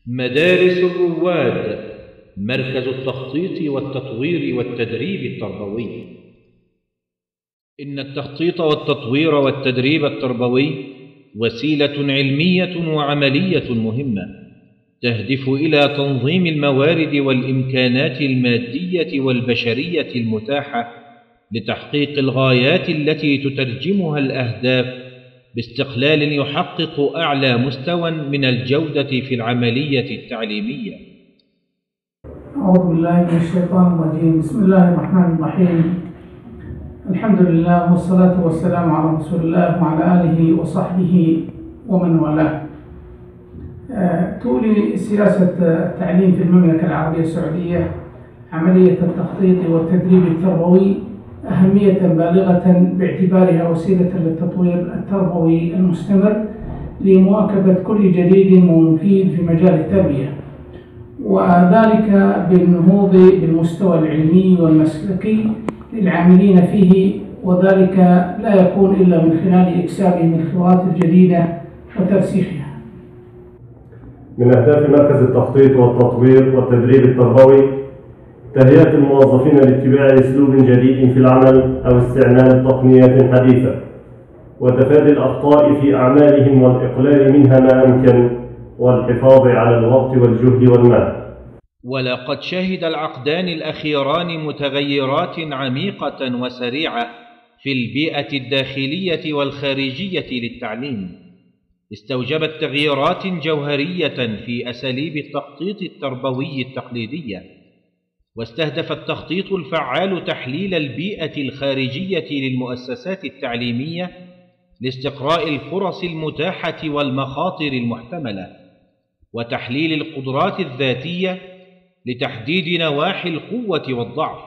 مدارس الرواد، مركز التخطيط والتطوير والتدريب التربوي. إن التخطيط والتطوير والتدريب التربوي وسيلة علمية وعملية مهمة تهدف إلى تنظيم الموارد والإمكانات المادية والبشرية المتاحة لتحقيق الغايات التي تترجمها الأهداف باستقلال يحقق أعلى مستوى من الجودة في العملية التعليمية. أعوذ بالله من الشيطان الرجيم. بسم الله الرحمن الرحيم. الحمد لله والصلاة والسلام على رسول الله وعلى آله وصحبه ومن والاه. تولي سياسة التعليم في المملكة العربية السعودية عملية التخطيط والتدريب التربوي أهمية بالغة باعتبارها وسيلة للتطوير التربوي المستمر لمواكبة كل جديد ومفيد في مجال التربية، وذلك بالنهوض بالمستوى العلمي والمسلكي للعاملين فيه، وذلك لا يكون إلا من خلال إكسابهم الخبرات الجديدة وترسيخها. من أهداف مركز التخطيط والتطوير والتدريب التربوي تهيئة الموظفين لاتباع أسلوب جديد في العمل أو استعمال تقنيات حديثة، وتفادي الأخطاء في أعمالهم والإقلال منها ما أمكن، والحفاظ على الوقت والجهد والمال. ولقد شهد العقدان الأخيران متغيرات عميقة وسريعة في البيئة الداخلية والخارجية للتعليم، استوجبت تغييرات جوهرية في أساليب التخطيط التربوي التقليدية، واستهدف التخطيط الفعال تحليل البيئة الخارجية للمؤسسات التعليمية لاستقراء الفرص المتاحة والمخاطر المحتملة، وتحليل القدرات الذاتية لتحديد نواحي القوة والضعف،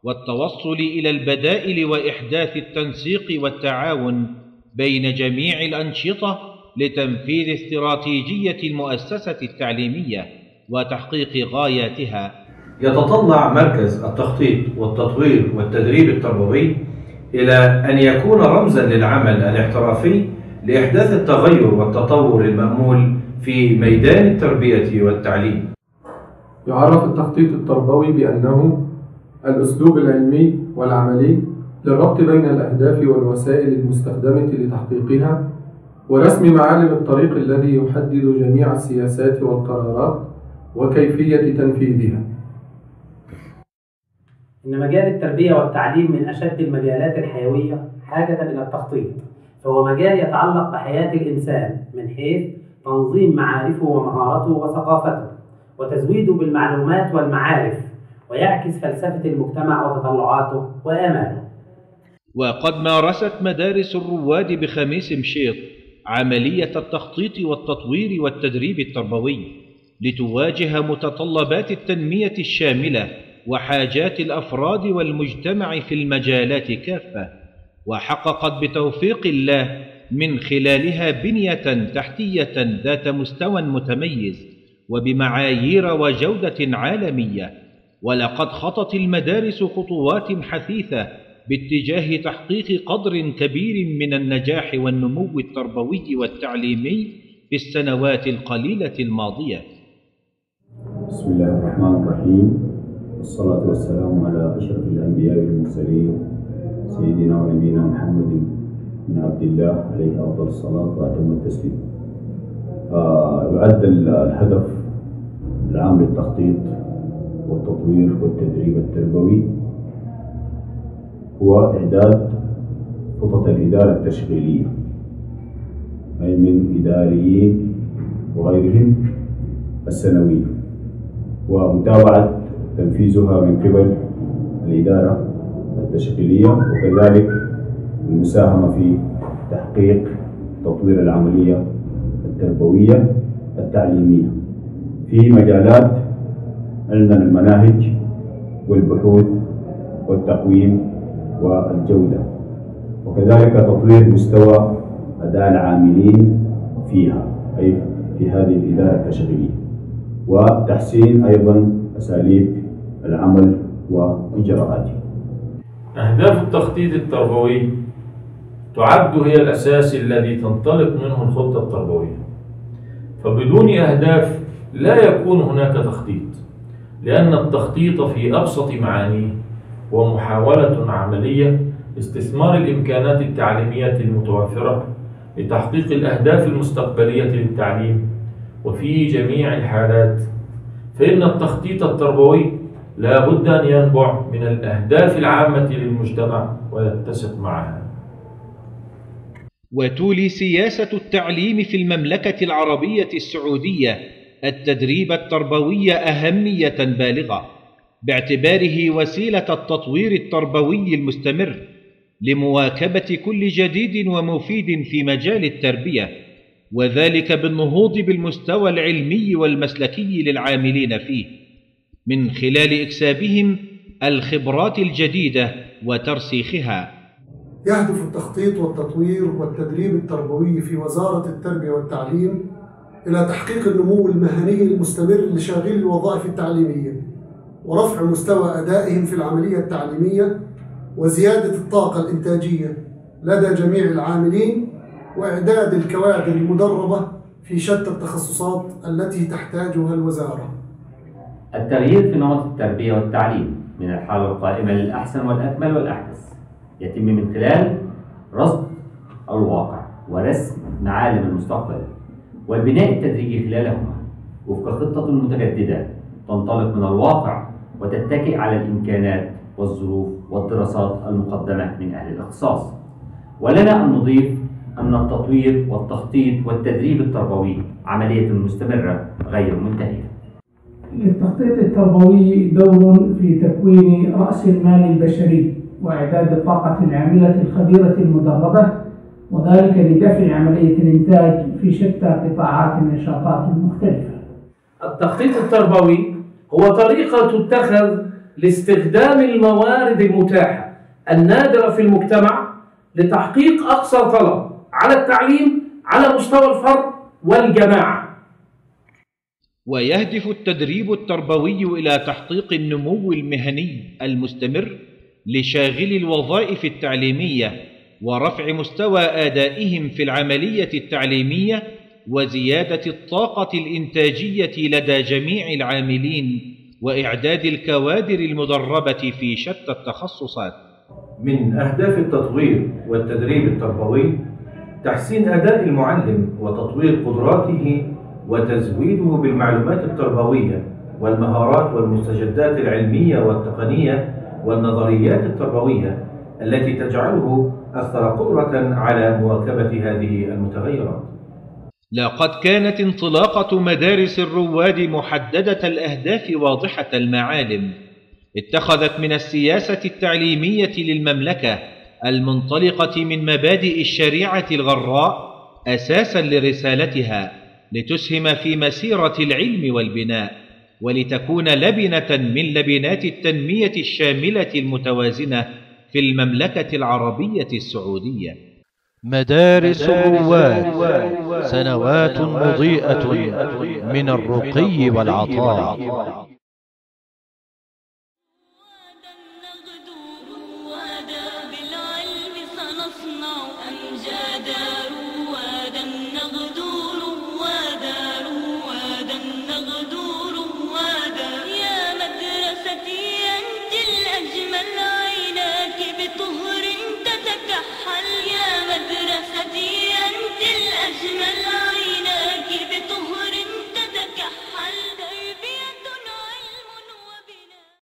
والتوصل إلى البدائل وإحداث التنسيق والتعاون بين جميع الأنشطة لتنفيذ استراتيجية المؤسسة التعليمية وتحقيق غاياتها. يتطلع مركز التخطيط والتطوير والتدريب التربوي إلى أن يكون رمزاً للعمل الاحترافي لإحداث التغير والتطور المأمول في ميدان التربية والتعليم. يعرف التخطيط التربوي بأنه الأسلوب العلمي والعملي للربط بين الأهداف والوسائل المستخدمة لتحقيقها، ورسم معالم الطريق الذي يحدد جميع السياسات والقرارات وكيفية تنفيذها. إن مجال التربية والتعليم من أشد المجالات الحيوية حاجة إلى التخطيط، فهو مجال يتعلق بحياة الإنسان من حيث تنظيم معارفه ومهاراته وثقافته، وتزويده بالمعلومات والمعارف، ويعكس فلسفة المجتمع وتطلعاته وآماله. وقد مارست مدارس الرواد بخميس مشيط عملية التخطيط والتطوير والتدريب التربوي لتواجه متطلبات التنمية الشاملة وحاجات الأفراد والمجتمع في المجالات كافة، وحققت بتوفيق الله من خلالها بنية تحتية ذات مستوى متميز وبمعايير وجودة عالمية. ولقد خطت المدارس خطوات حثيثة باتجاه تحقيق قدر كبير من النجاح والنمو التربوي والتعليمي في السنوات القليلة الماضية. بسم الله الرحمن الرحيم، والصلاة والسلام على أشرف الأنبياء والمرسلين سيدنا ونبينا محمد بن عبد الله عليه أفضل الصلاة وأتم التسليم. يعد الهدف العام للتخطيط والتطوير والتدريب التربوي هو إعداد خطط الإدارة التشغيلية، أي من إداريين وغيرهم السنوية، ومتابعة تنفيذها من قبل الإدارة التشغيلية، وكذلك المساهمة في تحقيق تطوير العملية التربوية التعليمية في مجالات عندنا المناهج والبحوث والتقويم والجودة، وكذلك تطوير مستوى أداء العاملين فيها، أي في هذه الإدارة التشغيلية، وتحسين أيضا أساليب العمل وإجراءاته. أهداف التخطيط التربوي تعد هي الأساس الذي تنطلق منه الخطة التربوية، فبدون أهداف لا يكون هناك تخطيط، لأن التخطيط في أبسط معانيه هو محاولة عملية استثمار الإمكانات التعليمية المتوفرة لتحقيق الأهداف المستقبلية للتعليم. وفي جميع الحالات فإن التخطيط التربوي لا بد أن ينبع من الأهداف العامة للمجتمع ويتسق معها. وتولي سياسة التعليم في المملكة العربية السعودية التدريب التربوي أهمية بالغة، باعتباره وسيلة التطوير التربوي المستمر لمواكبة كل جديد ومفيد في مجال التربية، وذلك بالنهوض بالمستوى العلمي والمسلكي للعاملين فيه من خلال إكسابهم الخبرات الجديدة وترسيخها. يهدف التخطيط والتطوير والتدريب التربوي في وزارة التربية والتعليم إلى تحقيق النمو المهني المستمر لشاغلي الوظائف التعليمية، ورفع مستوى أدائهم في العملية التعليمية، وزيادة الطاقة الإنتاجية لدى جميع العاملين، وإعداد الكوادر المدربة في شتى التخصصات التي تحتاجها الوزارة. التغيير في نمط التربية والتعليم من الحالة القائمة للأحسن والأكمل والأحدث يتم من خلال رصد الواقع ورسم معالم المستقبل والبناء التدريجي خلالهما وفق خطة متجددة تنطلق من الواقع وتتكئ على الإمكانات والظروف والدراسات المقدمة من أهل الاختصاص. ولنا أن نضيف أن التطوير والتخطيط والتدريب التربوي عملية مستمرة غير منتهية. للتخطيط التربوي دور في تكوين رأس المال البشري وإعداد الطاقة العاملة الخبيرة المدربة، وذلك لدفع عملية الإنتاج في شتى قطاعات النشاطات المختلفة. التخطيط التربوي هو طريقة تتخذ لاستخدام الموارد المتاحة النادرة في المجتمع لتحقيق أقصى طلب على التعليم على مستوى الفرد والجماعة. ويهدف التدريب التربوي إلى تحقيق النمو المهني المستمر لشاغلي الوظائف التعليمية ورفع مستوى آدائهم في العملية التعليمية وزيادة الطاقة الإنتاجية لدى جميع العاملين وإعداد الكوادر المدربة في شتى التخصصات. من أهداف التطوير والتدريب التربوي تحسين أداء المعلم وتطوير قدراته وتزويده بالمعلومات التربوية والمهارات والمستجدات العلمية والتقنية والنظريات التربوية التي تجعله أكثر قدرة على مواكبة هذه المتغيرات. لقد كانت انطلاقة مدارس الرواد محددة الأهداف واضحة المعالم، اتخذت من السياسة التعليمية للمملكة المنطلقة من مبادئ الشريعة الغراء أساساً لرسالتها لتسهم في مسيرة العلم والبناء، ولتكون لبنة من لبنات التنمية الشاملة المتوازنة في المملكة العربية السعودية. مدارس الرواد، سنوات مضيئة من الرقي والعطاء.